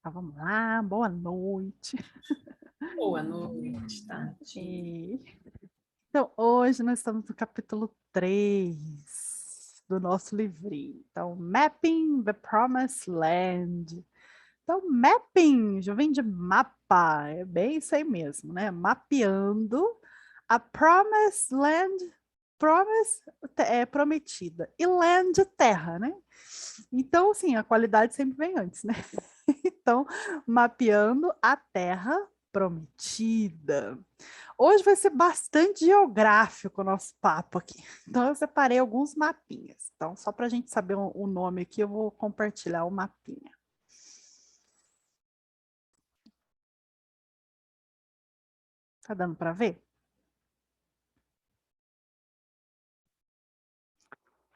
Então, vamos lá, boa noite. Boa noite, Tati. Então, hoje nós estamos no capítulo 3 do nosso livrinho. Então, Mapping the Promised Land. Então, mapping já vem de mapa, é bem isso aí mesmo, né? Mapeando a Promised Land, promise é prometida, e land terra, né? Então, assim, a qualidade sempre vem antes, né? Então, mapeando a terra prometida. Hoje vai ser bastante geográfico o nosso papo aqui. Então, eu separei alguns mapinhas. Então, só para a gente saber o nome aqui, eu vou compartilhar o mapinha. Tá dando para ver?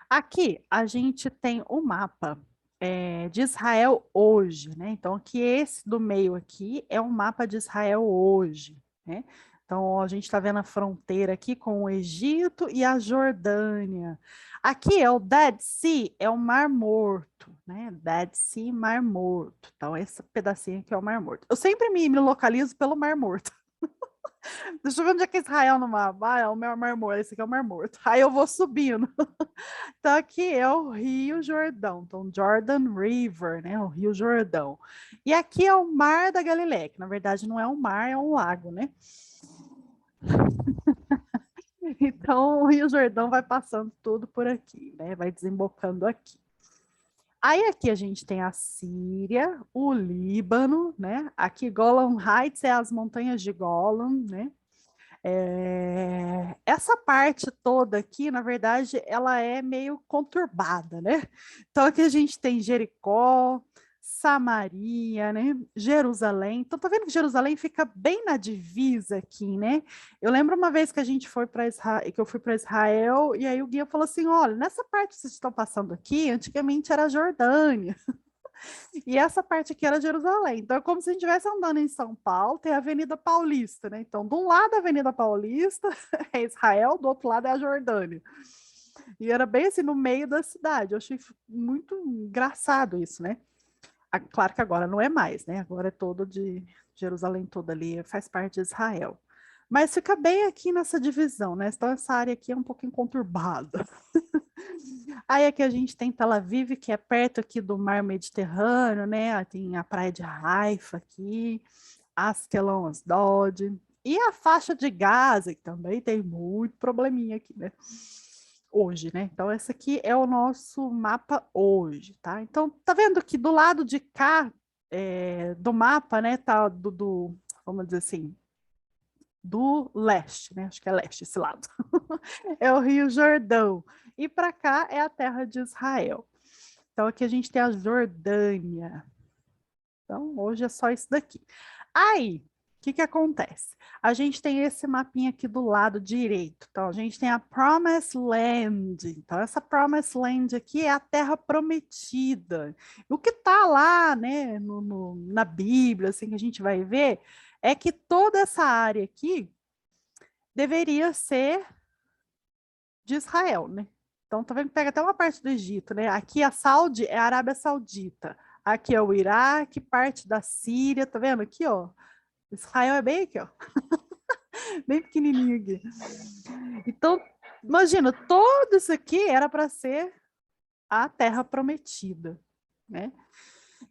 Aqui a gente tem o mapa de Israel hoje, né? Então, aqui esse do meio aqui é um mapa de Israel hoje, né? Então, a gente está vendo a fronteira aqui com o Egito e a Jordânia. Aqui é o Dead Sea, é o Mar Morto, né? Dead Sea, Mar Morto. Então, esse pedacinho aqui é o Mar Morto. Eu sempre me localizo pelo Mar Morto. Deixa eu ver onde é que é Israel no mapa. Ah, é o meu Mar Morto, esse aqui é o Mar Morto. Aí eu vou subindo. Então, aqui é o Rio Jordão, então Jordan River, né? O Rio Jordão. E aqui é o Mar da Galileia, que na verdade não é um mar, é um lago, né? Então, o Rio Jordão vai passando tudo por aqui, né? Vai desembocando aqui. Aí aqui a gente tem a Síria, o Líbano, né? Aqui Golan Heights é as montanhas de Golan, né? Essa parte toda aqui, na verdade, ela é meio conturbada, né? Então aqui a gente tem Jericó, Samaria, né? Jerusalém. Então tá vendo que Jerusalém fica bem na divisa aqui, né? Eu lembro uma vez que a gente foi para Israel, que eu fui para Israel e aí o guia falou assim: "Olha, nessa parte que vocês estão passando aqui, antigamente era Jordânia". E essa parte aqui era Jerusalém. Então, é como se a gente estivesse andando em São Paulo, tem a Avenida Paulista, né? Então, de um lado da Avenida Paulista é Israel, do outro lado é a Jordânia. E era bem assim, no meio da cidade. Eu achei muito engraçado isso, né? Claro que agora não é mais, né? Agora é todo de Jerusalém, toda ali, faz parte de Israel. Mas fica bem aqui nessa divisão, né? Então, essa área aqui é um pouquinho conturbada. Aí aqui a gente tem Tel Aviv, que é perto aqui do mar Mediterrâneo, né? Tem a praia de Haifa aqui, Askelon, Asdod, e a faixa de Gaza, que também tem muito probleminha aqui, né? Hoje, né? Então, esse aqui é o nosso mapa hoje, tá? Então, tá vendo que do lado de cá do mapa, né? Tá vamos dizer assim, do leste, né? Acho que é leste esse lado. É o Rio Jordão. E para cá é a terra de Israel. Então aqui a gente tem a Jordânia. Então hoje é só isso daqui. Aí, o que que acontece? A gente tem esse mapinha aqui do lado direito. Então a gente tem a Promised Land. Então essa Promised Land aqui é a terra prometida. O que está lá, né, na Bíblia, assim que a gente vai ver, é que toda essa área aqui deveria ser de Israel, né? Então, tá vendo que pega até uma parte do Egito, né? Aqui a Saudi é a Arábia Saudita. Aqui é o Iraque, parte da Síria, tá vendo? Aqui, ó. Israel é bem aqui, ó. Bem pequenininho aqui. Então, imagina, tudo isso aqui era para ser a terra prometida, né?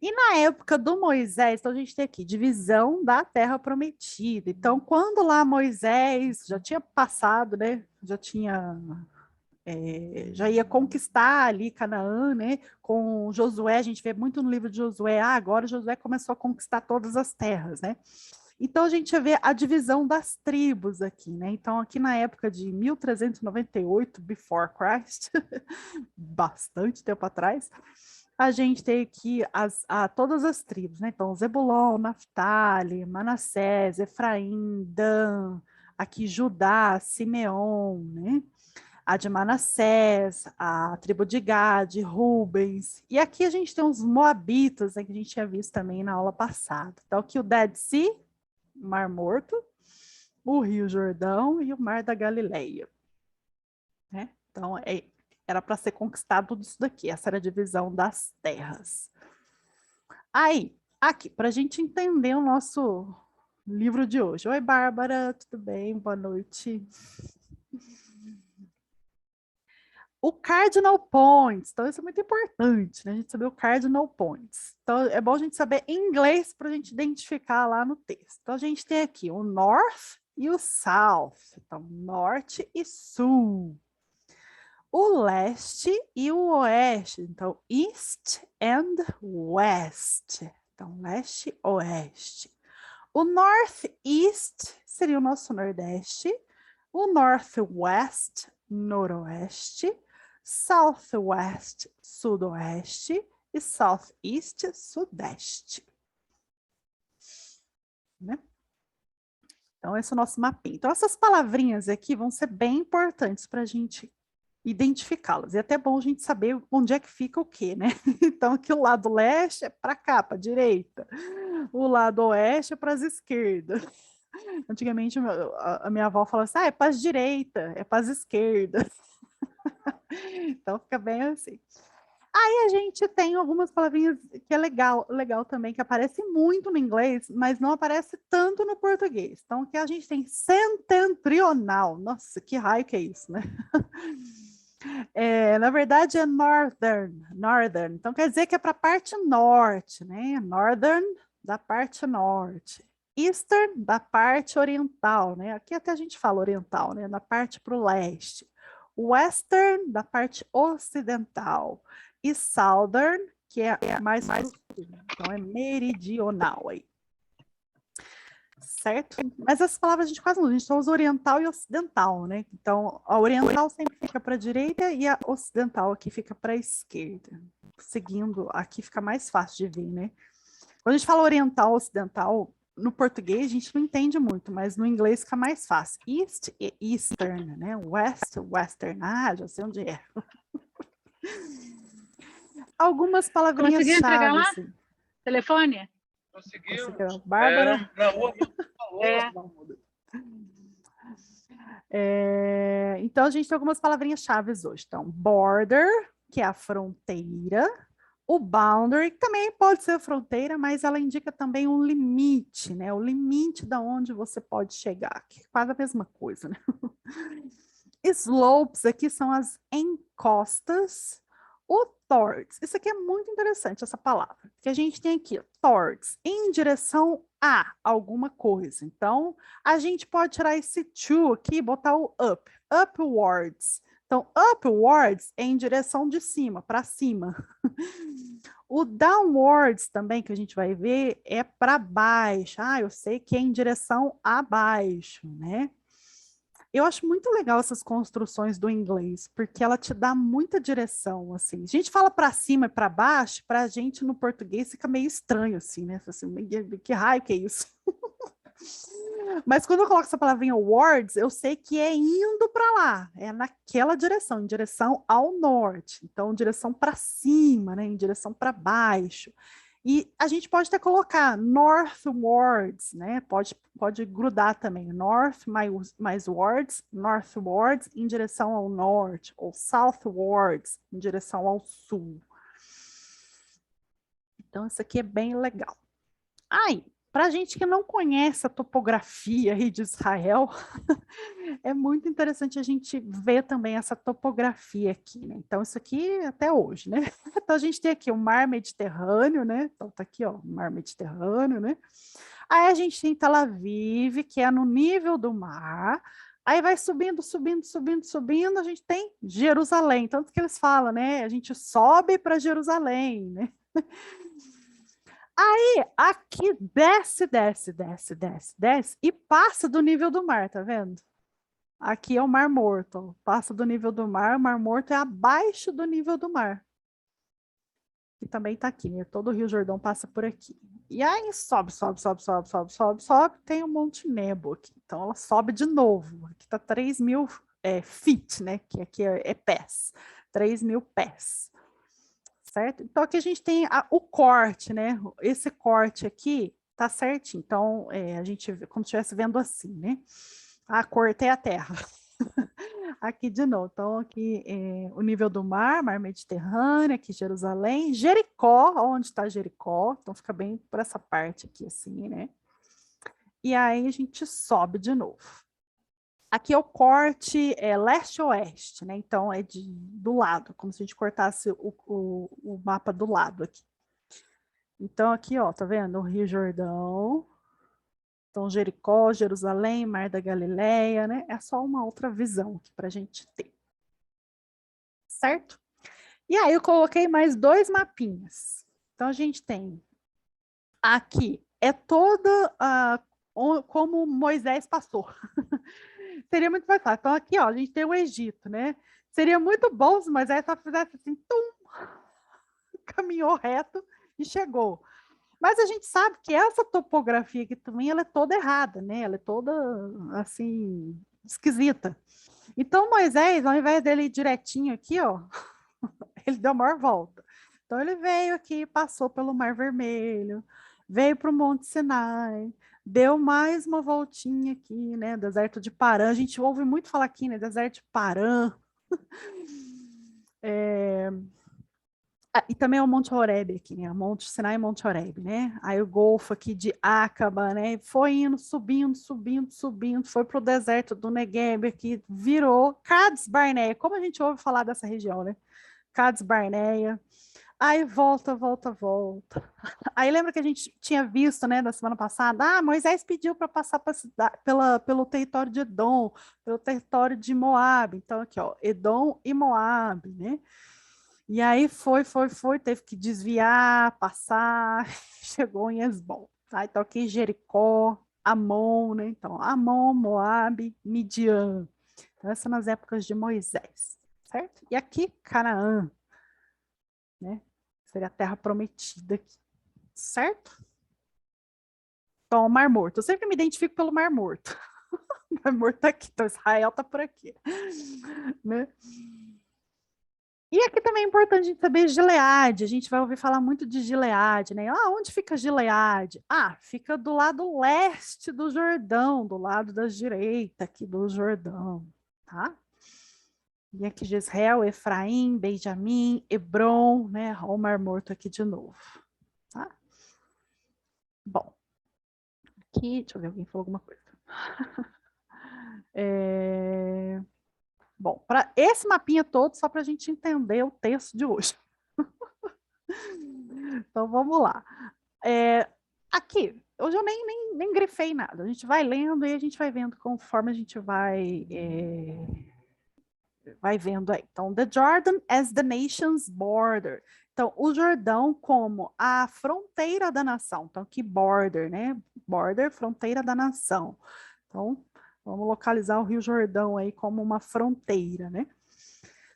E na época do Moisés, então a gente tem aqui divisão da terra prometida. Então, quando lá Moisés já tinha passado, né? Já ia conquistar ali Canaã, né? Com Josué, a gente vê muito no livro de Josué, agora Josué começou a conquistar todas as terras, né? Então a gente vê a divisão das tribos aqui, né? Então aqui na época de 1398 before Christ, bastante tempo atrás, a gente tem aqui todas as tribos, né? Então Zebulon, Naftali, Manassés, Efraim, Dan, aqui Judá, Simeon, né? A de Manassés, a tribo de Gade, Rubens. E aqui a gente tem os Moabitas, né, que a gente tinha visto também na aula passada. Então, aqui o Dead Sea, o Mar Morto, o Rio Jordão e o Mar da Galileia. Né? Então, era para ser conquistado tudo isso daqui. Essa era a divisão das terras. Aí, Aqui, para a gente entender o nosso livro de hoje. Oi, Bárbara, tudo bem? Boa noite. O cardinal points, então isso é muito importante, né? A gente saber o cardinal points. Então é bom a gente saber em inglês para a gente identificar lá no texto. Então a gente tem aqui o north e o south, então norte e sul. O leste e o oeste, então east and west, então leste e oeste. O northeast seria o nosso nordeste, o northwest, noroeste, southwest, sudoeste e southeast, sudeste. Né? Então, esse é o nosso mapinha. Então, essas palavrinhas aqui vão ser bem importantes para a gente identificá-las. E é até bom a gente saber onde é que fica o quê, né? Então, aqui o lado leste é para cá, para a direita. O lado oeste é para as esquerdas. Antigamente, a minha avó falava assim, é para as direitas, é para as esquerdas. Então, fica bem assim. Aí a gente tem algumas palavrinhas que é legal também, que aparece muito no inglês, mas não aparece tanto no português. Então, aqui a gente tem setentrional. Nossa, que raio que é isso, né? Na verdade, é northern. Então, quer dizer que é para a parte norte, né? Northern, da parte norte. Eastern, da parte oriental, né? Aqui até a gente fala oriental, né? Da parte para o leste. Western, da parte ocidental. E Southern, que é mais para o sul. Então, é meridional aí. Certo? Mas essas palavras a gente quase não usa, a gente só usa oriental e ocidental, né? Então, a oriental sempre fica para a direita e a ocidental aqui fica para a esquerda. Seguindo, aqui fica mais fácil de ver, né? Quando a gente fala oriental, ocidental, no português a gente não entende muito, mas no inglês fica mais fácil. East e Eastern, né? West, Western. Ah, já sei onde é. Algumas palavrinhas Conseguiu entregar lá? chave. Telefone? Conseguiu. Bárbara. Na rua falou. Então, a gente tem algumas palavrinhas chaves hoje. Então, border, que é a fronteira. O boundary, que também pode ser a fronteira, mas ela indica também um limite, né? O limite da onde você pode chegar, que é quase a mesma coisa, né? Slopes aqui são as encostas. O towards, isso aqui é muito interessante, essa palavra, que a gente tem aqui, towards, em direção a alguma coisa. Então, a gente pode tirar esse to aqui e botar o up, upwards. Então, upwards é em direção de cima, para cima. O downwards também, que a gente vai ver, é para baixo. Ah, eu sei que é em direção abaixo, né? Eu acho muito legal essas construções do inglês, porque ela te dá muita direção, assim. A gente fala para cima e para baixo, para a gente no português fica meio estranho, assim, né? Assim, que raio que é isso? Mas quando eu coloco essa palavrinha wards, eu sei que é indo para lá, é naquela direção, em direção ao norte. Então, direção para cima, né? Em direção para baixo. E a gente pode até colocar northwards, né? Pode grudar também. North mais wards, northwards em direção ao norte, ou southwards em direção ao sul. Então, isso aqui é bem legal. Aí, para a gente que não conhece a topografia aí de Israel, é muito interessante a gente ver também essa topografia aqui, né? Então, isso aqui até hoje, né? Então, a gente tem aqui o mar Mediterrâneo, né? Então, tá aqui, ó, o mar Mediterrâneo, né? Aí a gente tem Tel Aviv, que é no nível do mar. Aí vai subindo, a gente tem Jerusalém. Tanto que eles falam, né? A gente sobe para Jerusalém, né? Aí, aqui desce e passa do nível do mar, tá vendo? Aqui é o Mar Morto, passa do nível do mar, o Mar Morto é abaixo do nível do mar. Que também tá aqui, né? Todo o Rio Jordão passa por aqui. E aí sobe, tem o Monte Nebo aqui. Então ela sobe de novo. Aqui tá 3.000 feet, né? Que aqui é pés. 3.000 pés. Certo? Então, aqui a gente tem o corte, né? Esse corte aqui tá certinho. Então, a gente, como se estivesse vendo assim, né? A corte é a terra. Aqui de novo, então aqui o nível do mar Mediterrâneo, aqui Jerusalém, Jericó, onde está Jericó, então fica bem por essa parte aqui assim, né? E aí a gente sobe de novo. Aqui é o corte leste-oeste, né? Então é do lado, como se a gente cortasse o mapa do lado aqui. Então aqui, ó, tá vendo? O Rio Jordão, então Jericó, Jerusalém, Mar da Galileia, né? É só uma outra visão aqui para a gente ter. Certo? E aí eu coloquei mais 2 mapinhas. Então a gente tem aqui, é toda como Moisés passou. Seria muito mais fácil. Então aqui, ó, a gente tem o Egito, né? Seria muito bom se Moisés só fizesse assim, tum, caminhou reto e chegou. Mas a gente sabe que essa topografia aqui também ela é toda errada, né? Ela é toda assim esquisita. Então Moisés, ao invés dele ir direitinho aqui, ó, ele deu a maior volta. Então ele veio aqui, passou pelo Mar Vermelho, veio para o Monte Sinai, deu mais uma voltinha aqui, né? Deserto de Parã. A gente ouve muito falar aqui, né? Deserto de Parã. E também é o Monte Horebe aqui, né? Monte Sinai e Monte Horebe, né? Aí o Golfo aqui de Acaba, né? Foi indo, subindo, subindo, subindo, foi para o deserto do Negueb aqui, virou Cades Barneia. Como a gente ouve falar dessa região, né? Cades Barneia. Aí volta, volta, volta. Aí lembra que a gente tinha visto, né, na semana passada, Moisés pediu para passar pelo território de Edom, pelo território de Moab. Então aqui, ó, Edom e Moab, né? E aí foi, teve que desviar, passar, chegou em Esbom. Tá? Então aqui Jericó, Amon, né? Então Amon, Moab, Midian. Então essas são nas épocas de Moisés, certo? E aqui Canaã, né? Seria a terra prometida aqui, certo? Então, o Mar Morto. Eu sempre me identifico pelo Mar Morto. O Mar Morto tá aqui, então Israel tá por aqui, né? E aqui também é importante a gente saber Gileade. A gente vai ouvir falar muito de Gileade, né? Onde fica Gileade? Fica do lado leste do Jordão, do lado da direita aqui do Jordão, tá? E aqui de Israel, Efraim, Benjamim, Hebron, né? O Mar Morto aqui de novo, tá? Bom, aqui, deixa eu ver, alguém falou alguma coisa. Bom, para esse mapinha todo, só para a gente entender o texto de hoje. Então, vamos lá. Aqui, hoje eu nem grifei nada. A gente vai lendo e a gente vai vendo conforme a gente vai vendo aí. Então, the Jordan as the nation's border. Então, o Jordão como a fronteira da nação. Então, que border, né? Border, fronteira da nação. Então, vamos localizar o Rio Jordão aí como uma fronteira, né?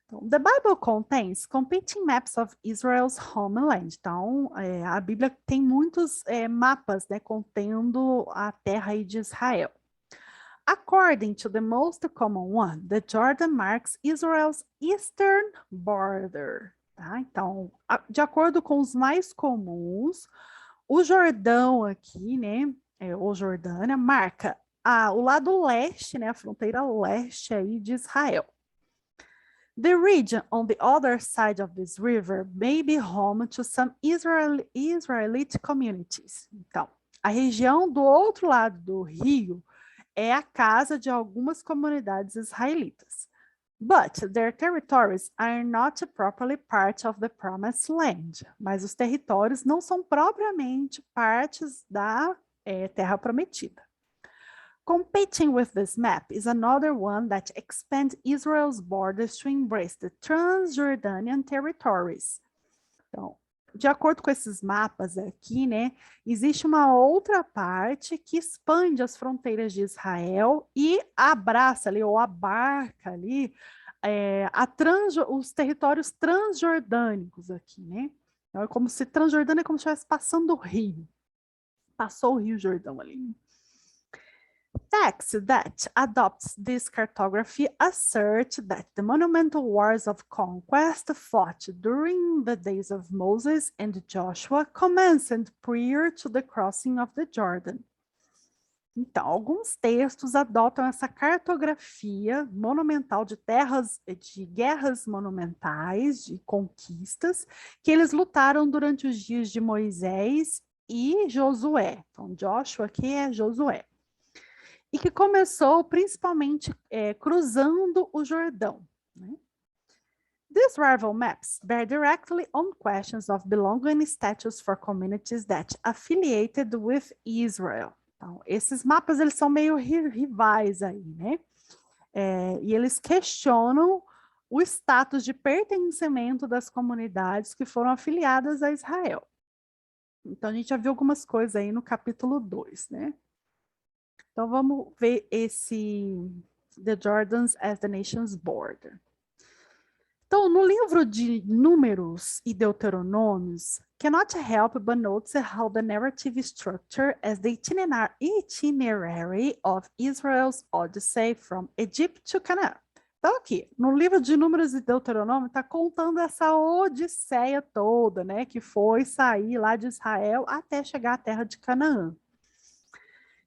Então, the Bible contains competing maps of Israel's homeland. Então, a Bíblia tem muitos mapas, né, contendo a terra aí de Israel. According to the most common one, the Jordan marks Israel's eastern border. Tá? Então, de acordo com os mais comuns, o Jordão aqui, né, ou Jordânia, marca o lado leste, né, a fronteira leste aí de Israel. The region on the other side of this river may be home to some Israelite communities. Então, a região do outro lado do rio é a casa de algumas comunidades israelitas. But their territories are not properly part of the promised land. Mas os territórios não são propriamente partes da terra prometida. Competing with this map is another one that expands Israel's borders to embrace the Transjordanian territories. Então, de acordo com esses mapas aqui, né, existe uma outra parte que expande as fronteiras de Israel e abraça ali, ou abarca ali, os territórios transjordânicos aqui, né? Então, é como se Transjordânia é como se estivesse passando o rio. Passou o Rio Jordão ali. Texts that adopts this cartography assert that the monumental wars of conquest fought during the days of Moses and Joshua commenced prior to the crossing of the Jordan. Então, alguns textos adotam essa cartografia monumental de terras, de guerras monumentais, de conquistas, que eles lutaram durante os dias de Moisés e Josué. Então, Joshua aqui é Josué. E que começou principalmente cruzando o Jordão, né? These rival maps bear directly on questions of belonging status for communities that affiliated with Israel. Então, esses mapas, eles são meio rivais aí, né? E eles questionam o status de pertencimento das comunidades que foram afiliadas a Israel. Então, a gente já viu algumas coisas aí no capítulo 2, né? Então, vamos ver The Jordans as the Nation's Border. Então, no livro de Números e Deuteronômios, cannot help but notice how the narrative structure as the itinerary of Israel's Odyssey from Egypt to Canaan. Então, aqui, no livro de Números e Deuteronômio, está contando essa odisseia toda, né? Que foi sair lá de Israel até chegar à terra de Canaã.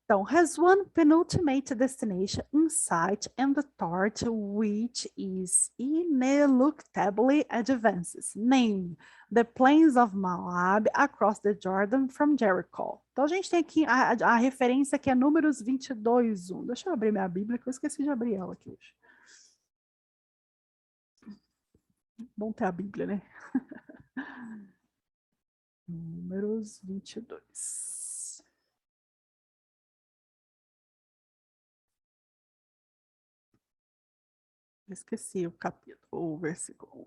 Então, has one penultimate destination in sight and the torch which is ineluctably advances, named the plains of Moab across the Jordan from Jericho. Então, a gente tem aqui a referência que é Números 22:1. Deixa eu abrir minha Bíblia, que eu esqueci de abrir ela aqui hoje. Bom ter a Bíblia, né? Números 22. Esqueci o capítulo, o versículo 1.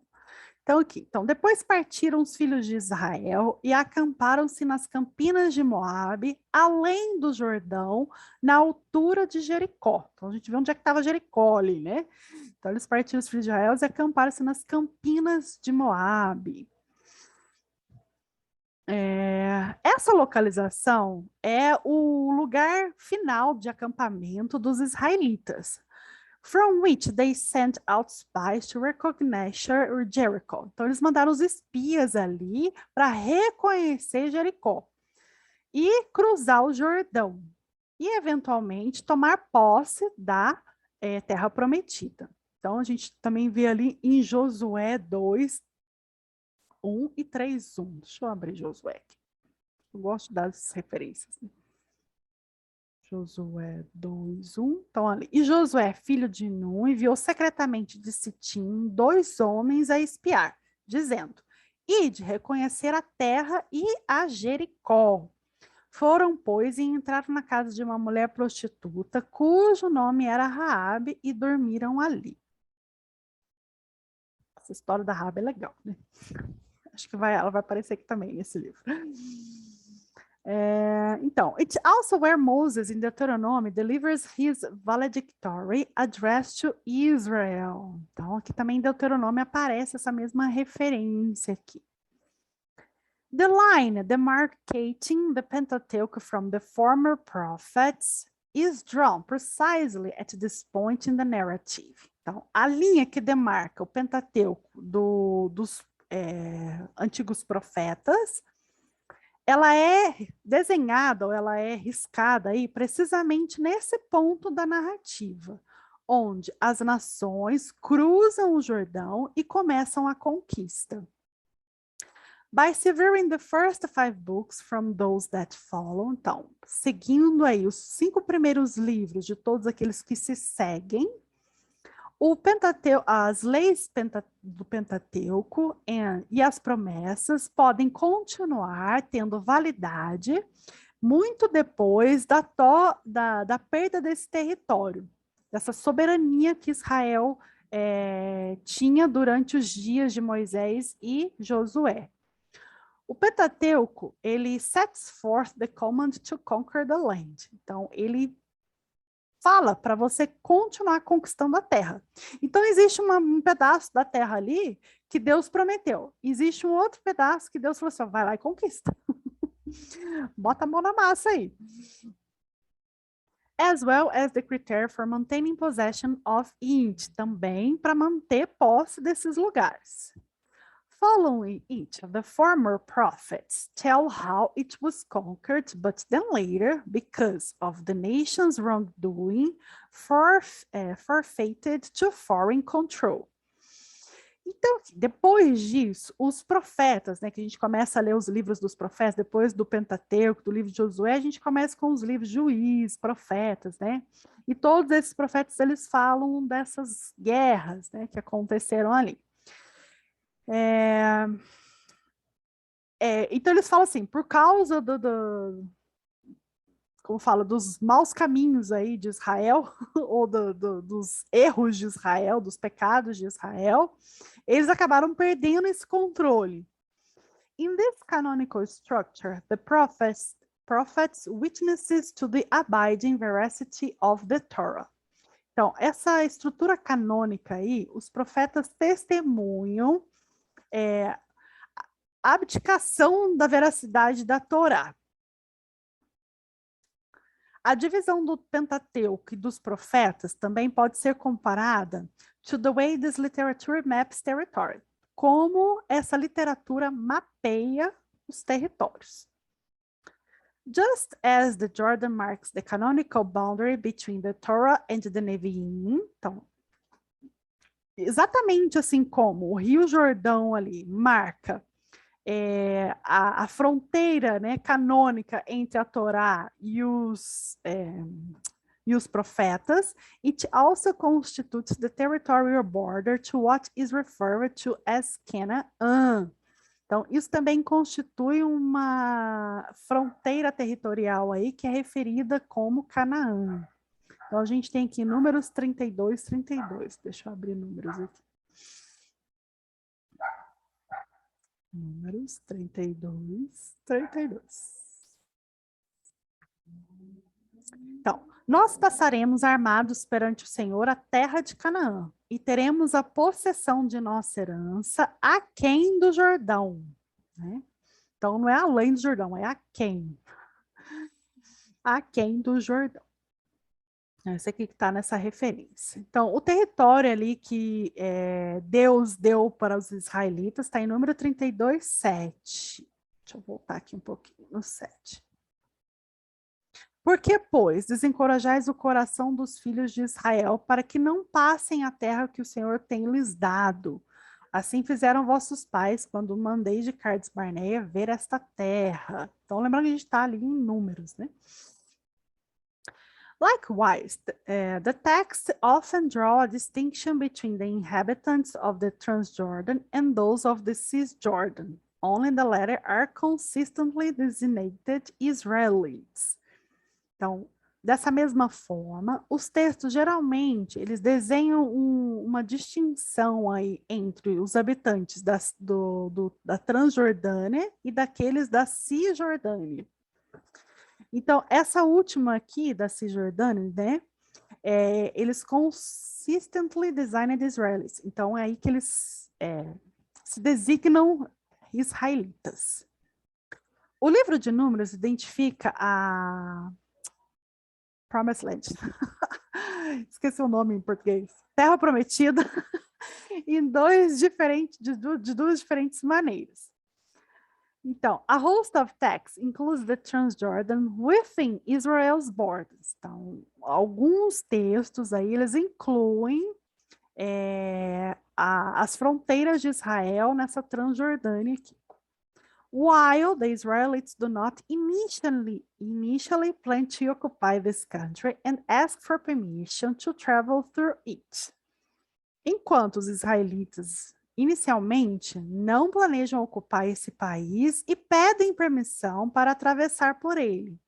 Então, aqui. Então, depois partiram os filhos de Israel e acamparam-se nas campinas de Moabe, além do Jordão, na altura de Jericó. Então, a gente vê onde é que estava Jericó ali, né? Então, eles partiram os filhos de Israel e acamparam-se nas campinas de Moabe. Essa localização é o lugar final de acampamento dos israelitas, from which they sent out spies to recognize Jericho. Então, eles mandaram os espias ali para reconhecer Jericó e cruzar o Jordão e, eventualmente, tomar posse da terra prometida. Então, a gente também vê ali em Josué 2, 1 e 3, 1. Deixa eu abrir Josué aqui. Eu gosto das referências, né? Josué 2:1. Então, ali. E Josué, filho de Nun, enviou secretamente de Sitim 2 homens a espiar, dizendo: ide reconhecer a terra e a Jericó. Foram, pois, e entraram na casa de uma mulher prostituta, cujo nome era Raabe, e dormiram ali. Essa história da Raabe é legal, né? Acho que ela vai aparecer aqui também nesse livro. Então, it's also where Moses in Deuteronomy delivers his valedictory address to Israel. Então, aqui também em Deuteronômio aparece essa mesma referência aqui. The line demarcating the Pentateuch from the former prophets is drawn precisely at this point in the narrative. Então, a linha que demarca o Pentateuco dos antigos profetas, ela é desenhada ou ela é riscada aí precisamente nesse ponto da narrativa, onde as nações cruzam o Jordão e começam a conquista. By severing the first 5 books from those that follow, então, seguindo aí os 5 primeiros livros de todos aqueles que se seguem, as leis do Pentateuco e as promessas podem continuar tendo validade muito depois da perda desse território, dessa soberania que Israel tinha durante os dias de Moisés e Josué. O Pentateuco, ele sets forth the command to conquer the land. Então, ele fala para você continuar conquistando a terra. Então, existe um pedaço da terra ali que Deus prometeu. Existe um outro pedaço que Deus falou assim, vai lá e conquista. Bota a mão na massa aí. As well as the criteria for maintaining possession of it, também para manter posse desses lugares. Following it, the former prophets tell how it was conquered, but then later, because of the nation's wrongdoing, forfeited to foreign control. Então, depois disso, os profetas, né, que a gente começa a ler os livros dos profetas, depois do Pentateuco, do livro de Josué, a gente começa com os livros de Juízes, profetas, né? E todos esses profetas, eles falam dessas guerras, né, que aconteceram ali. Então, eles falam assim, por causa como fala, dos maus caminhos aí de Israel, ou dos erros de Israel, dos pecados de Israel, eles acabaram perdendo esse controle. In this canonical structure, the prophets witnesses to the abiding veracity of the Torah. Então, essa estrutura canônica aí, os profetas testemunham a abdicação da veracidade da Torá. A divisão do Pentateuco e dos profetas também pode ser comparada to the way this literature maps territory, como essa literatura mapeia os territórios. Just as the Jordan marks the canonical boundary between the Torah and the Nevi'im, então, exatamente assim como o Rio Jordão ali marca a fronteira, né, canônica entre a Torá e os profetas, it also constitutes the territorial border to what is referred to as Canaan. Então, isso também constitui uma fronteira territorial aí que é referida como Canaã. Então, a gente tem aqui números 32, 32. Deixa eu abrir números aqui. Números 32, 32. Então, nós passaremos armados perante o Senhor a terra de Canaã, e teremos a possessão de nossa herança aquém do Jordão. Né? Então, não é além do Jordão, é aquém. Aquém do Jordão. Esse aqui que está nessa referência. Então, o território ali que Deus deu para os israelitas está em número 32, 7. Deixa eu voltar aqui um pouquinho no 7. Por que, pois, desencorajais o coração dos filhos de Israel para que não passem a terra que o Senhor tem lhes dado? Assim fizeram vossos pais quando mandei de Cades Barneia ver esta terra. Então, lembrando que a gente está ali em números, né? Likewise, the texts often draw a distinction between the inhabitants of the Transjordan and those of the Cisjordan. Only the latter are consistently designated Israelites. Então, dessa mesma forma, os textos geralmente eles desenham uma distinção aí entre os habitantes da Transjordânia e daqueles da Cisjordânia. Então, essa última aqui da Cisjordânia, né? Eles consistently designed Israelis. Então, é aí que eles se designam israelitas. O livro de Números identifica a Promised Land. Esqueci o nome em português. Terra Prometida em de duas diferentes maneiras. Então, a host of texts includes the Transjordan within Israel's borders. Então, alguns textos aí, eles incluem as fronteiras de Israel nessa Transjordânia aqui. While the Israelites do not initially plan to occupy this country and ask for permission to travel through it. Enquanto os israelitas inicialmente não planejam ocupar esse país e pedem permissão para atravessar por ele,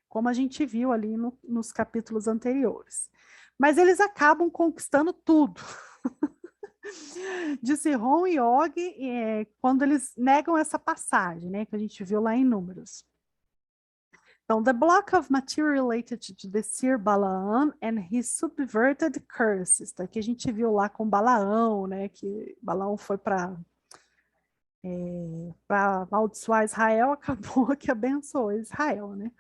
como a gente viu ali nos capítulos anteriores. Mas eles acabam conquistando tudo. De Sihon e Og, quando eles negam essa passagem, né, que a gente viu lá em Números. Então, the block of material related to the seer Balaam and his subverted curses, tá? Que a gente viu lá com Balaão, né, que Balaão foi para amaldiçoar Israel, acabou que abençoou Israel, né?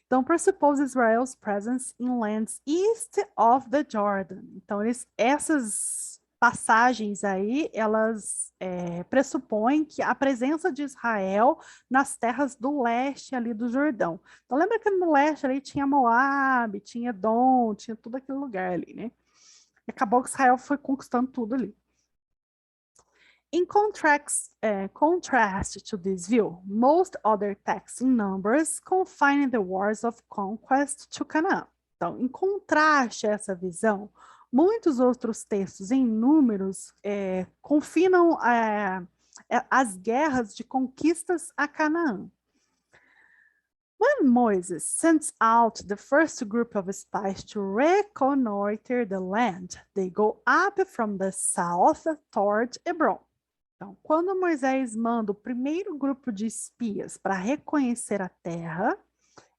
Então, presuppose Israel's presence in lands east of the Jordan. Então, essas passagens aí, elas pressupõem que a presença de Israel nas terras do leste ali do Jordão. Então, lembra que no leste ali tinha Moab, tinha Edom, tinha tudo aquele lugar ali, né? E acabou que Israel foi conquistando tudo ali. In contrast to this view, most other texts in Numbers confine the wars of conquest to Canaan. Então, em contraste a essa visão, muitos outros textos em Números confinam as guerras de conquistas a Canaã. When Moses sends out the first group of spies to reconnoiter the land, they go up from the south toward Hebron. Então, quando Moisés manda o primeiro grupo de espias para reconhecer a terra,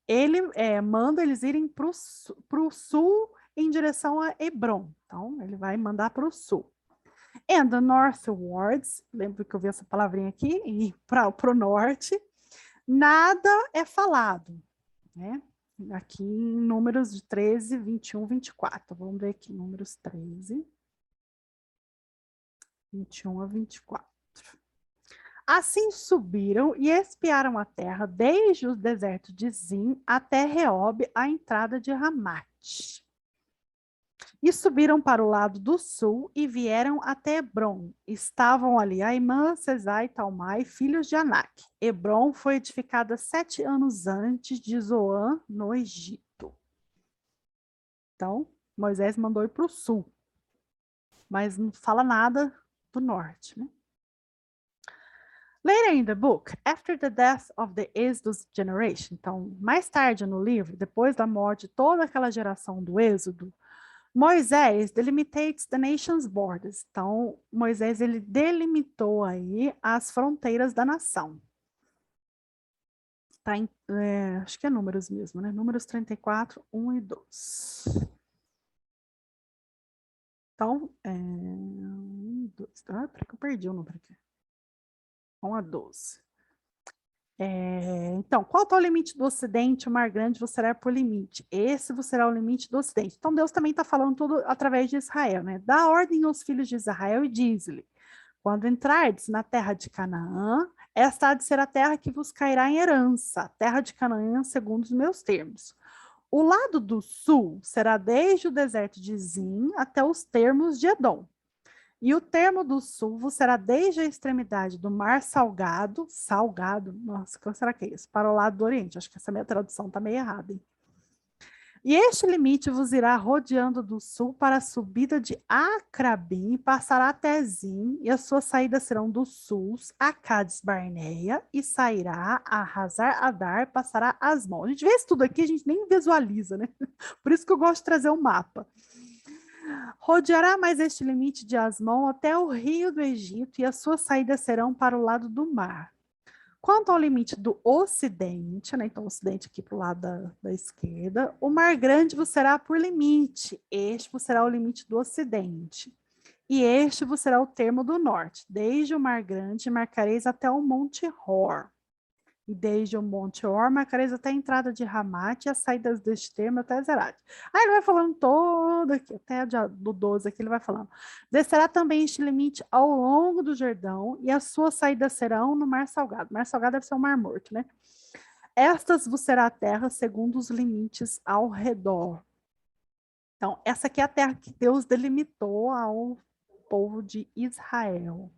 ele manda eles irem para o sul em direção a Hebron. Então, ele vai mandar para o sul. And the northwards, lembra que eu vi essa palavrinha aqui? E para o norte, nada é falado, né? Aqui em Números de 13, 21, 24. Vamos ver aqui, Números 13, 21 a 24. Assim subiram e espiaram a terra desde o deserto de Zin até Reob, a entrada de Ramate. E subiram para o lado do sul e vieram até Hebron. Estavam ali Aimã, Sesai e Talmai, filhos de Anak. Hebron foi edificada 7 anos antes de Zoan, no Egito. Então, Moisés mandou ir para o sul, mas não fala nada do norte, né? Later in the book, after the death of the Exodus generation, então, mais tarde no livro, depois da morte de toda aquela geração do Êxodo, Moisés delimitates the nation's borders. Então, Moisés, ele delimitou aí as fronteiras da nação. Tá em, acho que é Números mesmo, né? Números 34, 1 e 2. Então, 1 e 2. Ah, peraí que eu perdi o número aqui. 1 a 12. Então, qual é o limite do Ocidente? O Mar Grande vos será por limite. Esse vos será o limite do Ocidente. Então, Deus também está falando tudo através de Israel, né? Dá ordem aos filhos de Israel e diz-lhe: quando entrardes na terra de Canaã, esta há de ser a terra que vos cairá em herança, a terra de Canaã, segundo os meus termos. O lado do sul será desde o deserto de Zin até os termos de Edom. E o termo do sul vos será desde a extremidade do mar salgado, nossa, o que será que é isso? Para o lado do oriente, acho que essa minha tradução está meio errada, hein? E este limite vos irá rodeando do sul para a subida de Acrabim, passará até Zim, e as suas saídas serão do sul a Cades Barneia, e sairá a Hazar Adar, passará Asmon. A gente vê isso tudo aqui, a gente nem visualiza, né? Por isso que eu gosto de trazer um mapa. Rodeará mais este limite de Asmon até o rio do Egito, e as suas saídas serão para o lado do mar. Quanto ao limite do ocidente, né? Então, o ocidente aqui para o lado da esquerda, o Mar Grande vos será por limite, este vos será o limite do ocidente. E este vos será o termo do norte. Desde o Mar Grande marcareis até o Monte Hor. E desde o Monte Hor marcareis até a entrada de Ramate e as saídas deste termo até Zerade. Aí ele vai falando todo aqui, até do 12 aqui ele vai falando. Descerá também este limite ao longo do Jordão e as suas saídas serão no Mar Salgado. Mar Salgado deve ser o Mar Morto, né? Estas vos será a terra segundo os limites ao redor. Então, essa aqui é a terra que Deus delimitou ao povo de Israel.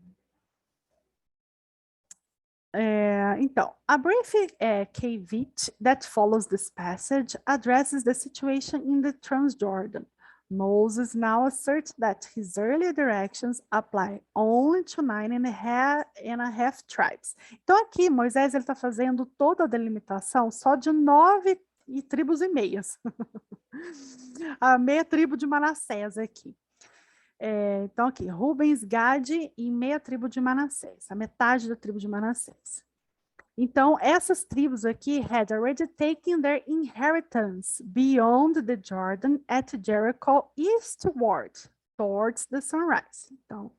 Então, a brief caveat that follows this passage addresses the situation in the Transjordan. Moses now asserts that his earlier directions apply only to 9.5 tribes. Então, aqui, Moisés está fazendo toda a delimitação só de 9 tribos e meias. A meia tribo de Manassés aqui. Então, aqui, Rubens, Gade e meia tribo de Manassés, a metade da tribo de Manassés. Então, essas tribos aqui had already taken their inheritance beyond the Jordan at Jericho eastward, towards the sunrise. Então,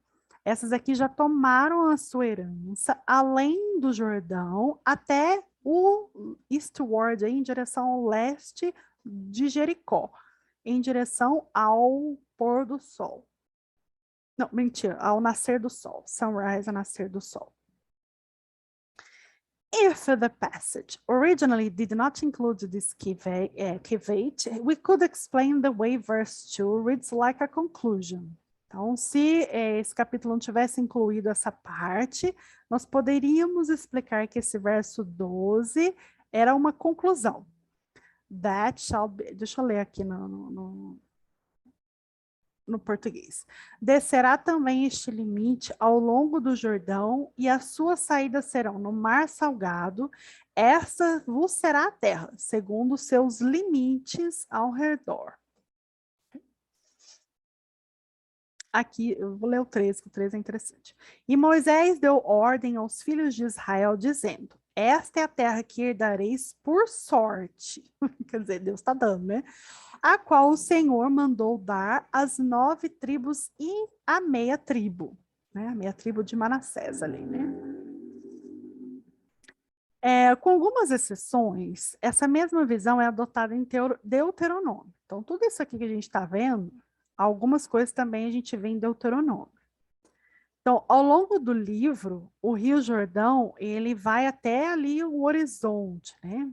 essas aqui já tomaram a sua herança além do Jordão até o eastward, em direção ao leste de Jericó, em direção ao pôr do sol. Não, mentira, ao nascer do sol. Sunrise, ao nascer do sol. If the passage originally did not include this caveat, we could explain the way verse 2 reads like a conclusion. Então, se esse capítulo não tivesse incluído essa parte, nós poderíamos explicar que esse verso 12 era uma conclusão. That shall be, deixa eu ler aqui no português. Descerá também este limite ao longo do Jordão, e as suas saídas serão no mar salgado, esta vos será a terra, segundo os seus limites ao redor. Aqui, eu vou ler o 13, que o 13 é interessante. E Moisés deu ordem aos filhos de Israel, dizendo, esta é a terra que herdareis por sorte. Quer dizer, Deus está dando, né? A qual o Senhor mandou dar as 9 tribos e a meia tribo, né? A meia tribo de Manassés ali, né? Com algumas exceções, essa mesma visão é adotada em Deuteronômio. Então, tudo isso aqui que a gente está vendo, algumas coisas também a gente vê em Deuteronômio. Então, ao longo do livro, o Rio Jordão, ele vai até ali o horizonte, né?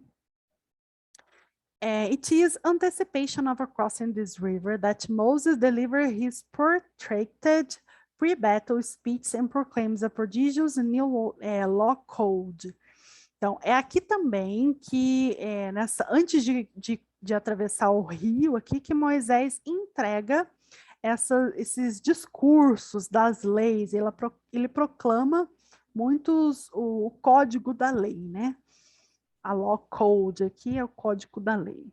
It is anticipation of crossing this river that Moses delivered his protracted pre-battle speech and proclaims a prodigious new law code. Então, é aqui também que, antes de atravessar o rio, aqui que Moisés entrega esses discursos das leis, ele proclama muitos o código da lei, né? A law code aqui é o código da lei.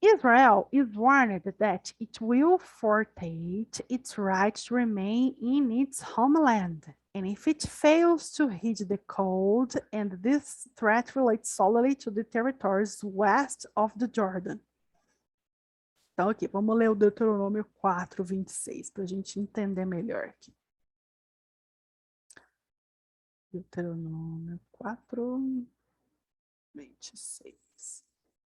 Israel is warned that it will forfeit its right to remain in its homeland, and if it fails to heed the code, and this threat relates solely to the territories west of the Jordan. Então aqui, vamos ler o Deuteronômio 4, 26, para a gente entender melhor aqui. Deuteronômio 4, 26.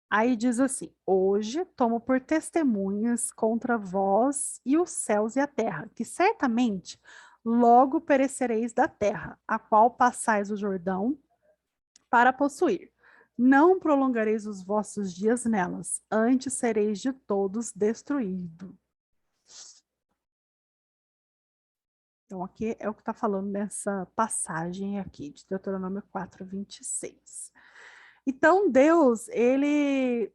Aí diz assim, hoje tomo por testemunhas contra vós e os céus e a terra, que certamente logo perecereis da terra, a qual passais o Jordão para possuir. Não prolongareis os vossos dias nelas, antes sereis de todos destruídos. Então, aqui é o que está falando nessa passagem aqui, de Deuteronômio 4, 26. Então, Deus, ele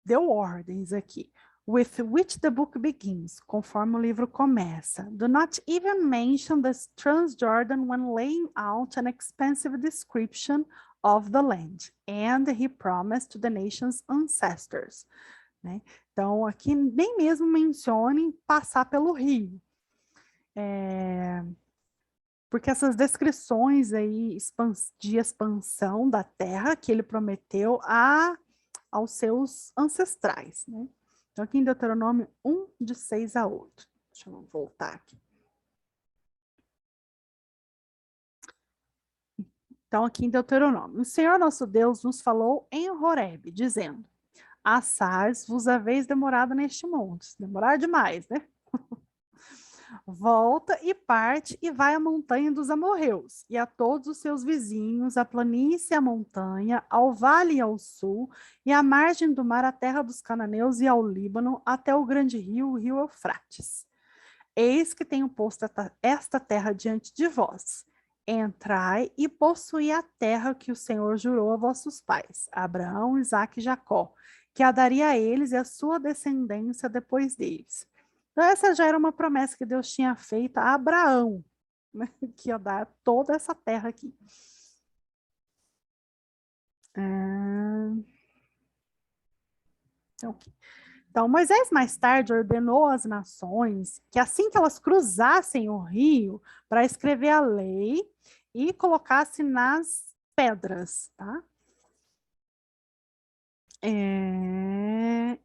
deu ordens aqui. With which the book begins, conforme o livro começa. Do not even mention the Transjordan when laying out an expansive description of the land, and he promised to the nation's ancestors. Né? Então, aqui nem mesmo mencione passar pelo rio. Porque essas descrições aí de expansão da terra que ele prometeu aos seus ancestrais, né? Então, aqui em Deuteronômio 1, de 6 a 8. Deixa eu voltar aqui. Então, aqui em Deuteronômio, o Senhor nosso Deus nos falou em Horebe, dizendo, assaz vos haveis demorado neste monte. Demorar demais, né? Volta e parte e vai à montanha dos amorreus, e a todos os seus vizinhos, a planície e a montanha, ao vale e ao sul, e à margem do mar, a terra dos cananeus e ao Líbano, até o grande rio, o rio Eufrates. Eis que tenho posto esta terra diante de vós. Entrai e possuí a terra que o Senhor jurou a vossos pais, Abraão, Isaque e Jacó, que a daria a eles e a sua descendência depois deles. Então, essa já era uma promessa que Deus tinha feito a Abraão, né? Que ia dar toda essa terra aqui. Então, Moisés mais tarde ordenou às nações que assim que elas cruzassem o rio, para escrever a lei e colocasse nas pedras, tá?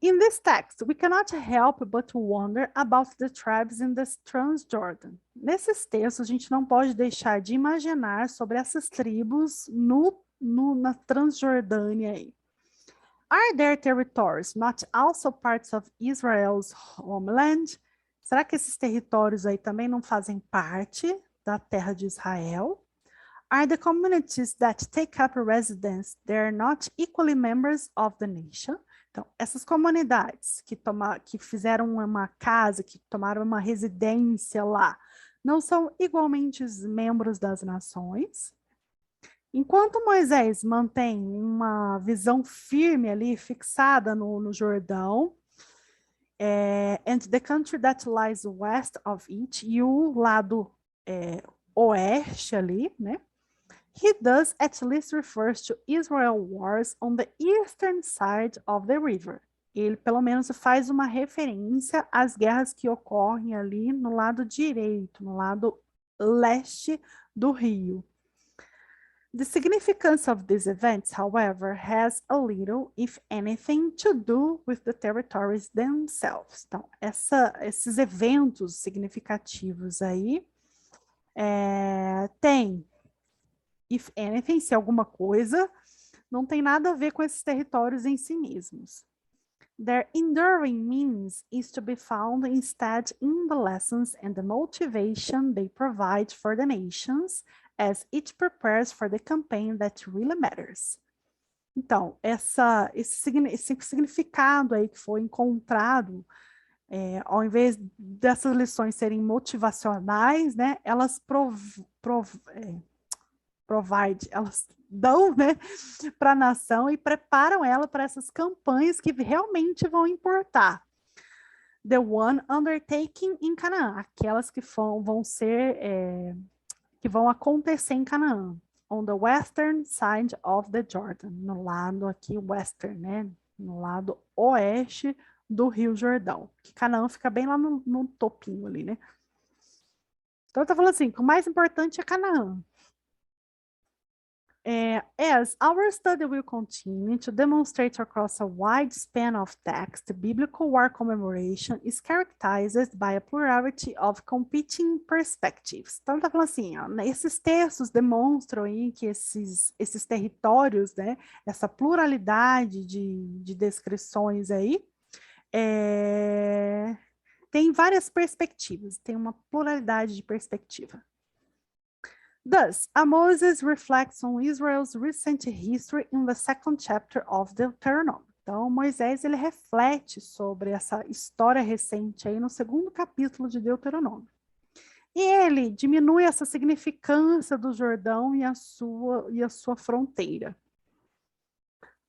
In this text, we cannot help but wonder about the tribes in the Transjordan. Nesses textos, a gente não pode deixar de imaginar sobre essas tribos na Transjordânia aí. Are their territories not also parts of Israel's homeland? Será que esses territórios aí também não fazem parte da terra de Israel? Are the communities that take up residence, they're not equally members of the nation? Então, essas comunidades que fizeram uma casa, que tomaram uma residência lá, não são igualmente os membros das nações? Enquanto Moisés mantém uma visão firme ali, fixada no Jordão, and the country that lies west of it, e o lado oeste ali, né? He does at least refers to Israel wars on the eastern side of the river. Ele, pelo menos, faz uma referência às guerras que ocorrem ali no lado direito, no lado leste do rio. The significance of these events, however, has a little, if anything, to do with the territories themselves. Então, esses eventos significativos aí tem, if anything, se alguma coisa, não tem nada a ver com esses territórios em si mesmos. Their enduring meanings is to be found instead in the lessons and the motivation they provide for the nations as it prepares for the campaign that really matters. Então, esse significado aí que foi encontrado, ao invés dessas lições serem motivacionais, né, elas elas dão, né, para a nação e preparam ela para essas campanhas que realmente vão importar. The one undertaking in Canaã, aquelas que vão acontecer em Canaã. On the western side of the Jordan, no lado aqui western, né, no lado oeste do Rio Jordão, que Canaã fica bem lá no topinho ali, né. Então, tá falando assim, que o mais importante é Canaã. As our study will continue to demonstrate across a wide span of text, biblical war commemoration is characterized by a plurality of competing perspectives. Então, tá falando assim, ó, esses textos demonstram aí que esses territórios, né, essa pluralidade de descrições aí, tem várias perspectivas, tem uma pluralidade de perspectiva. Thus, Moses reflects on Israel's recent history in the second chapter of Deuteronomy. Então, Moisés, ele reflete sobre essa história recente aí no segundo capítulo de Deuteronômio. E ele diminui essa significância do Jordão e a sua fronteira.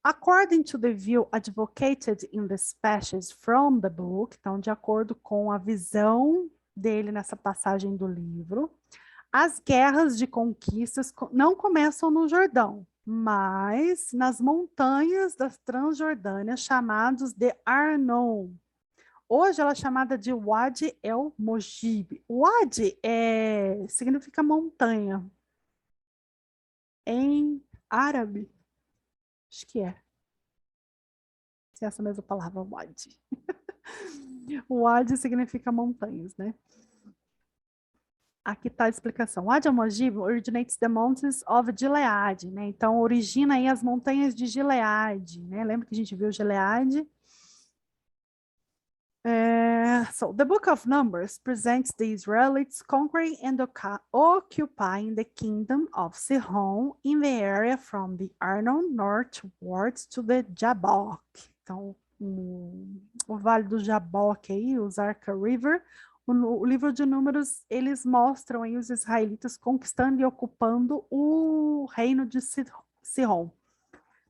According to the view advocated in this passage from the book, então, de acordo com a visão dele nessa passagem do livro, as guerras de conquistas não começam no Jordão, mas nas montanhas da Transjordânia, chamados de Arnon. Hoje ela é chamada de Wadi El Mojib. Wadi significa montanha em árabe. Acho que é. Se é essa mesma palavra, Wadi. Wadi significa montanhas, né? Aqui está a explicação. Wadi al-Mojib originates the mountains of Gilead, né? Então, origina aí as montanhas de Gilead, né? Lembra que a gente viu Gilead? So, the Book of Numbers presents the Israelites conquering and occupying the kingdom of Sihon in the area from the Arnon northwards to the Jabbok. Então, o Vale do Jabbok aí, o Zarca River. O livro de Números, eles mostram aí os israelitas conquistando e ocupando o reino de Sihon,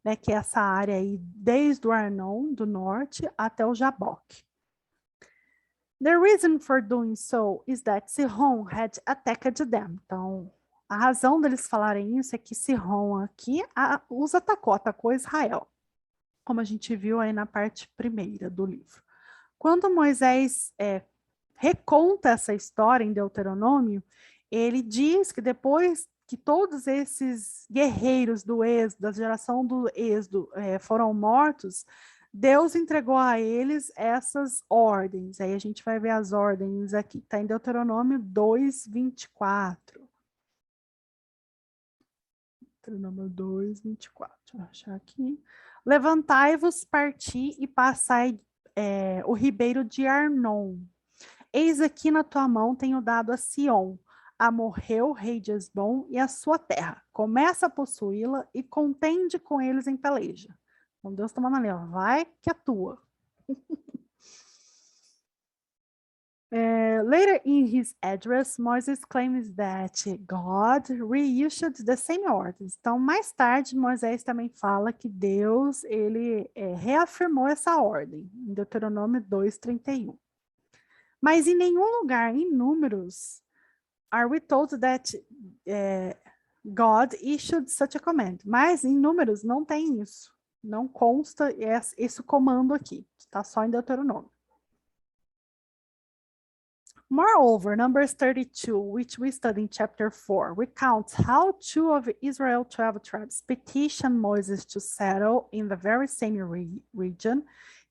né, que é essa área aí desde o Arnon do norte até o Jabbok. The reason for doing so is that Sihon had attacked them. Então, a razão deles falarem isso é que Sihon aqui os atacou Israel, como a gente viu aí na parte primeira do livro. Quando Moisés reconta essa história em Deuteronômio, ele diz que depois que todos esses guerreiros do êxodo, da geração do êxodo, foram mortos, Deus entregou a eles essas ordens. Aí a gente vai ver as ordens aqui, está em Deuteronômio 2:24. Deuteronômio 2:24, vou achar aqui. Levantai-vos, parti e passai o ribeiro de Arnon. Eis aqui na tua mão tenho dado a Sion, Amorreu, rei de Hesbom, e a sua terra. Começa a possuí-la e contende com eles em peleja. Então Deus está mandando ali, ó, vai que é tua. Later in his address, Moses claims that God reissued the same orders. Então, mais tarde, Moisés também fala que Deus ele reafirmou essa ordem, em Deuteronômio 2:31. Mas em nenhum lugar, em Números, are we told that God issued such a command. Mas em Números não tem isso. Não consta esse comando aqui. Está só em Deuteronômio. Moreover, Numbers 32, which we study in chapter 4, recounts how two of Israel's 12 tribes petitioned Moses to settle in the very same region.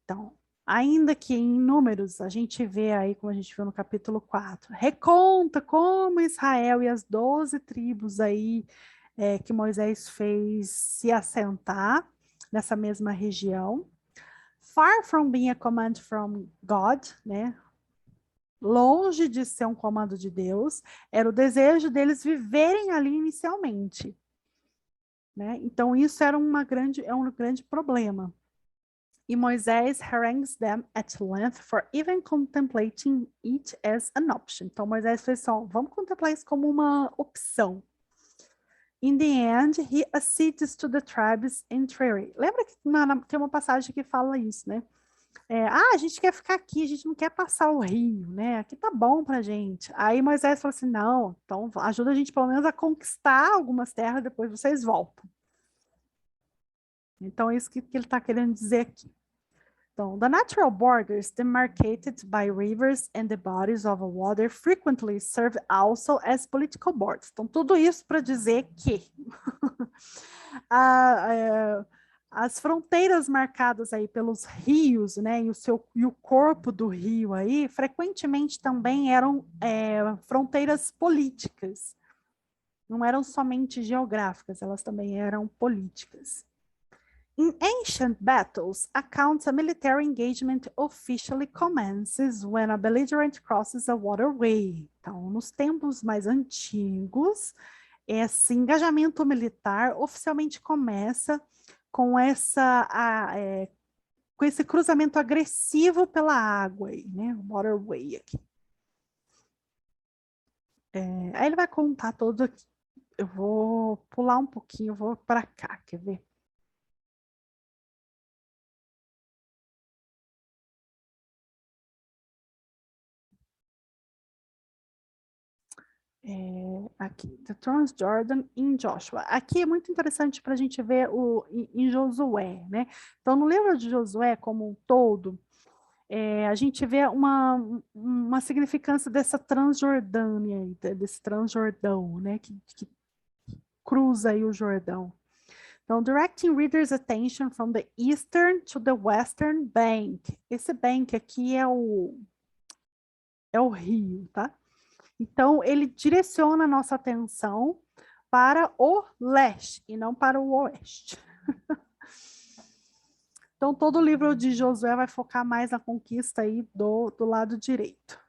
Então, ainda que em Números, a gente vê aí, como a gente viu no capítulo 4, reconta como Israel e as 12 tribos aí que Moisés fez se assentar nessa mesma região. Far from being a command from God, né? Longe de ser um comando de Deus, era o desejo deles viverem ali inicialmente. Né? Então, isso era um grande problema. E Moisés harangues them at length for even contemplating it as an option. Então, Moisés fez só, vamos contemplar isso como uma opção. In the end, he accedes to the tribes in Triri. Lembra que tem uma passagem que fala isso, né? A gente quer ficar aqui, a gente não quer passar o rio, né? Aqui tá bom pra gente. Aí Moisés falou assim, não, então ajuda a gente pelo menos a conquistar algumas terras, depois vocês voltam. Então é isso que ele está querendo dizer aqui. Então, the natural borders demarcated by rivers and the bodies of water frequently serve also as political borders. Então, tudo isso para dizer que as fronteiras marcadas aí pelos rios, né, e o corpo do rio aí, frequentemente também eram fronteiras políticas. Não eram somente geográficas, elas também eram políticas. In ancient battles, accounts a military engagement officially commences when a belligerent crosses a waterway. Então, nos tempos mais antigos, esse engajamento militar oficialmente começa com com esse cruzamento agressivo pela água, aí, né? Waterway aqui. Aí ele vai contar todo aqui. Eu vou pular um pouquinho, eu vou para cá, quer ver? Aqui, the Transjordan in Joshua. Aqui é muito interessante para a gente ver em Josué, né? Então, no livro de Josué como um todo, a gente vê uma significância dessa Transjordânia, desse Transjordão, né? Que cruza aí o Jordão. Então, directing readers' attention from the eastern to the western bank. Esse bank aqui é o rio, tá? Então, ele direciona a nossa atenção para o leste e não para o oeste. Então, todo o livro de Josué vai focar mais na conquista aí do lado direito.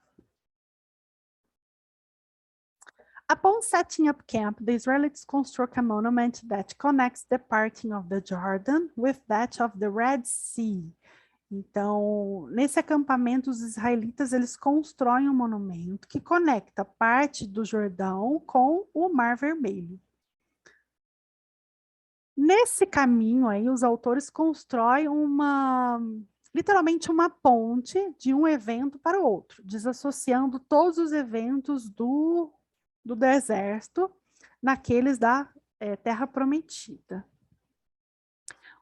Upon setting up camp, the Israelites construct a monument that connects the parting of the Jordan with that of the Red Sea. Então, nesse acampamento, os israelitas eles constroem um monumento que conecta parte do Jordão com o Mar Vermelho. Nesse caminho aí, os autores constroem literalmente uma ponte de um evento para o outro, desassociando todos os eventos do deserto naqueles da Terra Prometida.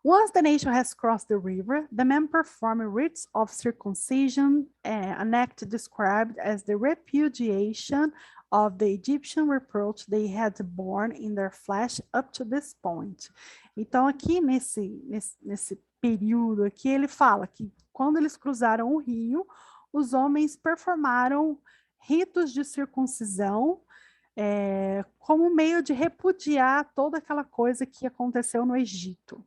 Once the nation has crossed the river, the men perform rites of circumcision, an act described as the repudiation of the Egyptian reproach they had borne in their flesh up to this point. Então, aqui nesse período aqui, ele fala que quando eles cruzaram o rio, os homens performaram ritos de circuncisão como meio de repudiar toda aquela coisa que aconteceu no Egito.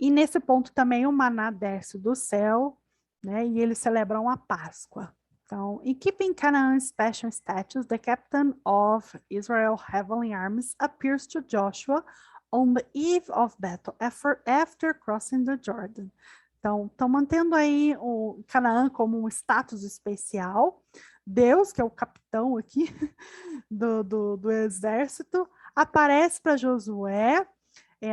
E nesse ponto também o maná desce do céu, né? E eles celebram a Páscoa. Então, in keeping Canaan's special status, the captain of Israel's heavenly armies appears to Joshua on the eve of battle after crossing the Jordan. Então, estão mantendo aí o Canaã como um status especial. Deus, que é o capitão aqui do exército, aparece para Josué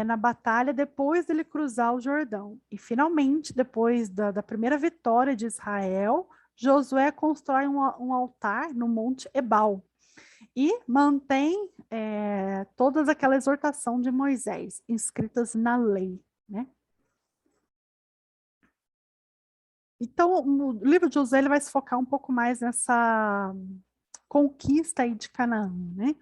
na batalha depois dele cruzar o Jordão. E, finalmente, depois da primeira vitória de Israel, Josué constrói um altar no Monte Ebal e mantém toda aquela exortação de Moisés, inscritas na lei, né? Então, o livro de Josué ele vai se focar um pouco mais nessa conquista aí de Canaã, né?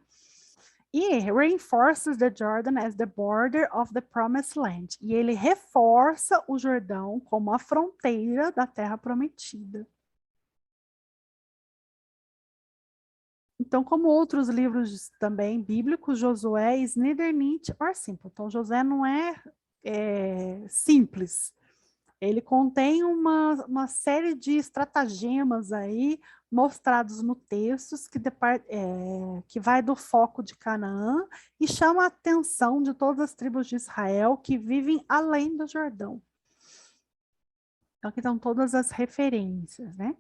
E reinforces the Jordan as the border of the promised land. E ele reforça o Jordão como a fronteira da terra prometida. Então, como outros livros também bíblicos, Josué is neither neat or simple. Então, Josué não é simples. Ele contém uma série de estratagemas aí mostrados no texto que vai do foco de Canaã e chama a atenção de todas as tribos de Israel que vivem além do Jordão. Então, aqui estão todas as referências, né?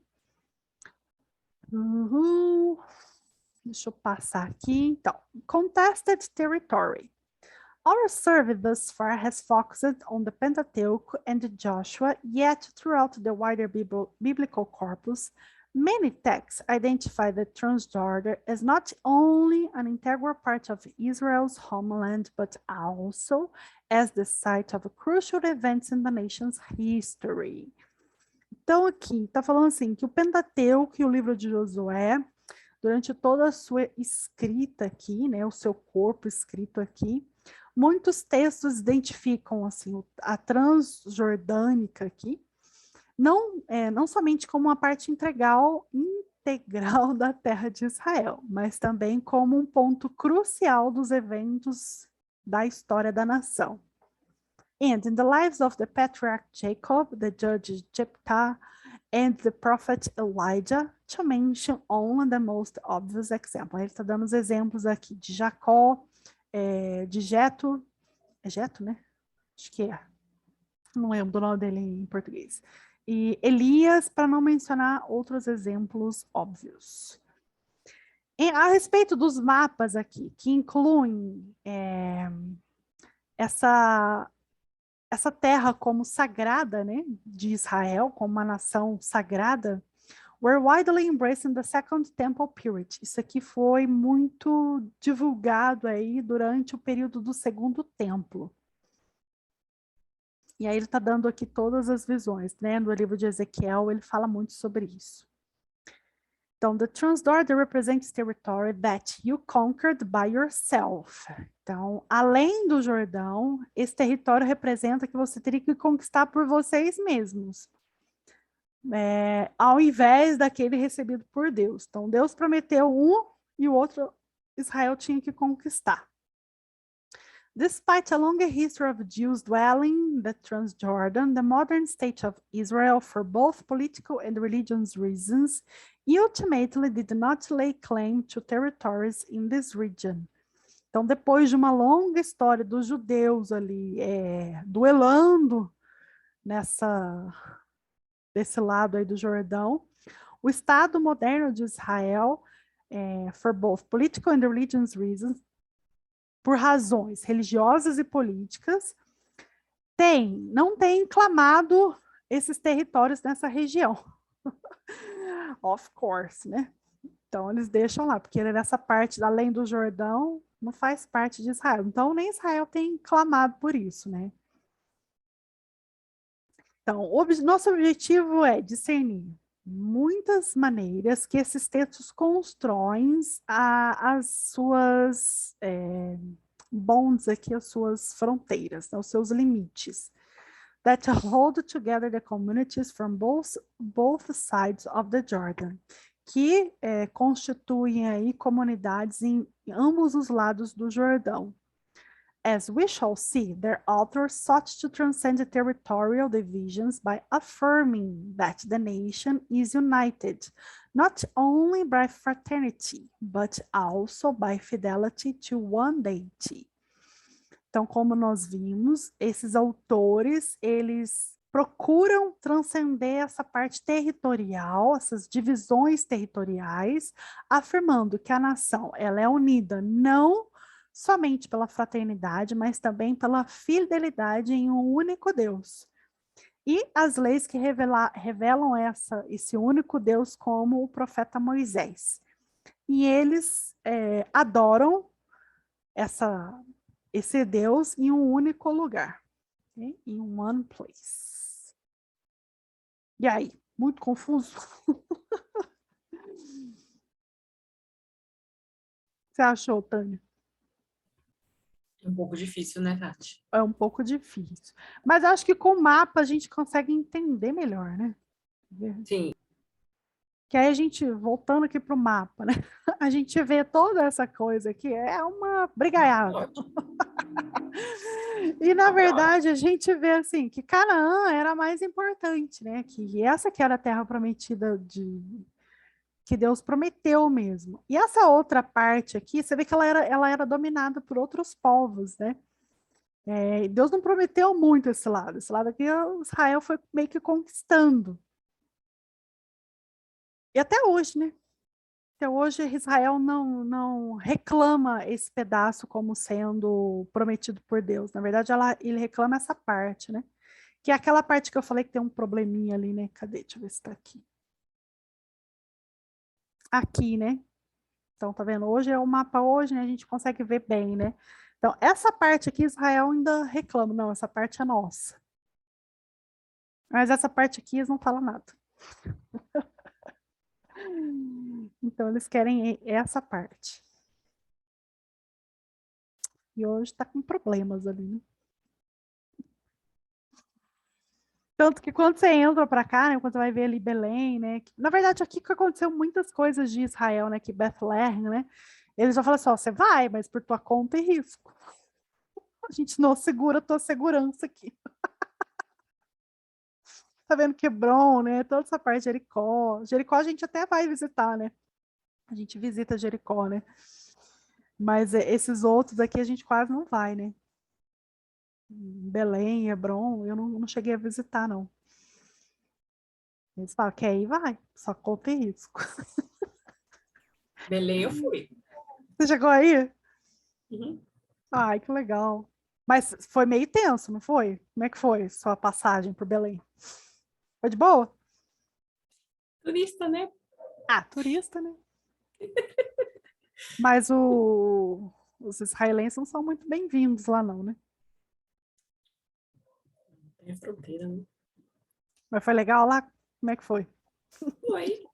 Deixa eu passar aqui. Então, contested territory. Our survey thus far has focused on the Pentateuch and Joshua, yet throughout the wider biblical corpus, many texts identify the Transjordan as not only an integral part of Israel's homeland, but also as the site of crucial events in the nation's history. Então, aqui está falando assim, que o Pentateuco e o livro de Josué, durante toda a sua escrita aqui, né, o seu corpo escrito aqui, muitos textos identificam assim, a Transjordânica aqui, não somente como uma parte integral da terra de Israel, mas também como um ponto crucial dos eventos da história da nação. And in the lives of the patriarch Jacob, the judge Jephthah, and the prophet Elijah, to mention only the most obvious example. Ele está dando os exemplos aqui de Jacó, de Jeto, é Jeto, né? Acho que é. Não lembro do nome dele em português. E Elias, para não mencionar outros exemplos óbvios. A respeito dos mapas aqui, que incluem essa terra como sagrada, né, de Israel, como uma nação sagrada, were widely embraced in the Second Temple period. Isso aqui foi muito divulgado aí durante o período do Segundo Templo. E aí ele está dando aqui todas as visões, né? No livro de Ezequiel ele fala muito sobre isso. Então, the Transjordan represents territory that you conquered by yourself. Então, além do Jordão, esse território representa que você teria que conquistar por vocês mesmos. Ao invés daquele recebido por Deus. Então, Deus prometeu um e o outro Israel tinha que conquistar. Despite a longer history of Jews dwelling in the Transjordan, the modern state of Israel, for both political and religious reasons, ultimately did not lay claim to territories in this region. Então, depois de uma longa história dos judeus ali duelando desse lado aí do Jordão, o Estado moderno de Israel, for both political and religious reasons, por razões religiosas e políticas, não tem clamado esses territórios nessa região. Of course, né? Então, eles deixam lá, porque nessa parte, além do Jordão, não faz parte de Israel. Então, nem Israel tem clamado por isso, né? Então, nosso objetivo é discernir muitas maneiras que esses textos constroem as suas bonds aqui, as suas fronteiras, né, os seus limites. That hold together the communities from both sides of the Jordan, que constituem aí comunidades em ambos os lados do Jordão. As we shall see, their author sought to transcend the territorial divisions by affirming that the nation is united, not only by fraternity, but also by fidelity to one deity. Então, como nós vimos, esses autores, eles procuram transcender essa parte territorial, essas divisões territoriais, afirmando que a nação ela é unida não somente pela fraternidade, mas também pela fidelidade em um único Deus. E as leis que revelam esse único Deus como o profeta Moisés. E eles adoram esse Deus em um único lugar, okay? Em one place. E aí, muito confuso? Você achou, Tânia? É um pouco difícil, né, Tati? É um pouco difícil. Mas acho que com o mapa a gente consegue entender melhor, né? Sim. Que aí a gente, voltando aqui para o mapa, né? A gente vê toda essa coisa aqui, é uma brigaiada. E, na verdade, a gente vê, assim, que Canaã era mais importante, né? Que essa que era a terra prometida que Deus prometeu mesmo. E essa outra parte aqui, você vê que ela era dominada por outros povos, né? Deus não prometeu muito esse lado. Esse lado aqui, Israel foi meio que conquistando. E até hoje, né? Até hoje, Israel não reclama esse pedaço como sendo prometido por Deus. Na verdade, ele reclama essa parte, né? Que é aquela parte que eu falei que tem um probleminha ali, né? Cadê? Deixa eu ver se está aqui. Aqui, né? Então, tá vendo? Hoje é o mapa hoje, né? A gente consegue ver bem, né? Então, essa parte aqui, Israel ainda reclama. Não, essa parte é nossa. Mas essa parte aqui, eles não falam nada. Então, eles querem essa parte. E hoje está com problemas ali, né? Tanto que quando você entra para cá, né, quando você vai ver ali Belém, né? Na verdade, aqui que aconteceu muitas coisas de Israel, né? Que Bethlehem, né? Eles já falam assim, ó, você vai, mas por tua conta e risco. A gente não segura a tua segurança aqui. Tá vendo Quebron, né? Toda essa parte de Jericó. Jericó a gente até vai visitar, né? A gente visita Jericó, né? Mas esses outros aqui a gente quase não vai, né? Belém, Hebron, eu não cheguei a visitar, não. Eles falam, quer ir? Vai, só conta e risco. Belém eu fui. Você chegou aí? Uhum. Ai, que legal. Mas foi meio tenso, não foi? Como é que foi sua passagem por Belém? Foi de boa? Turista, né? Ah, turista, né? Mas os israelenses não são muito bem-vindos lá, não, né? Tem a fronteira, né? Mas foi legal lá? Como é que foi? Foi.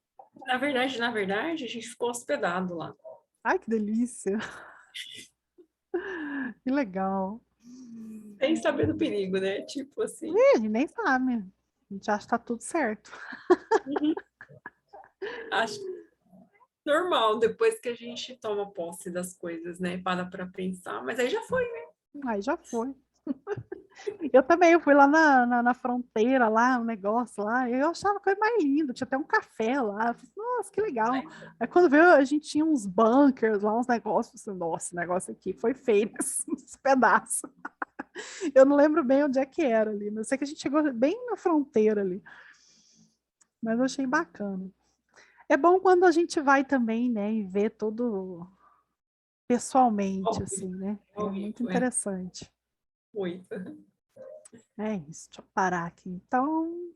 Na verdade, a gente ficou hospedado lá. Ai, que delícia! Que legal. Sem saber do perigo, né? Tipo assim. Ih, a gente nem sabe. A gente acha que tá tudo certo. Uhum. Acho normal, depois que a gente toma posse das coisas, né? Para pensar. Mas aí já foi, né? Aí já foi. Eu também, eu fui lá na fronteira, lá, um negócio lá, eu achava a coisa mais linda, tinha até um café lá, eu falei, nossa, que legal. Aí quando veio, a gente tinha uns bunkers lá, uns negócios, assim, nossa, esse negócio aqui foi feio nesses pedaços. Eu não lembro bem onde é que era ali, mas eu sei que a gente chegou bem na fronteira ali. Mas eu achei bacana. É bom quando a gente vai também, né, e vê tudo pessoalmente, assim, né? É muito interessante. Muito. É isso, deixa eu parar aqui. Então,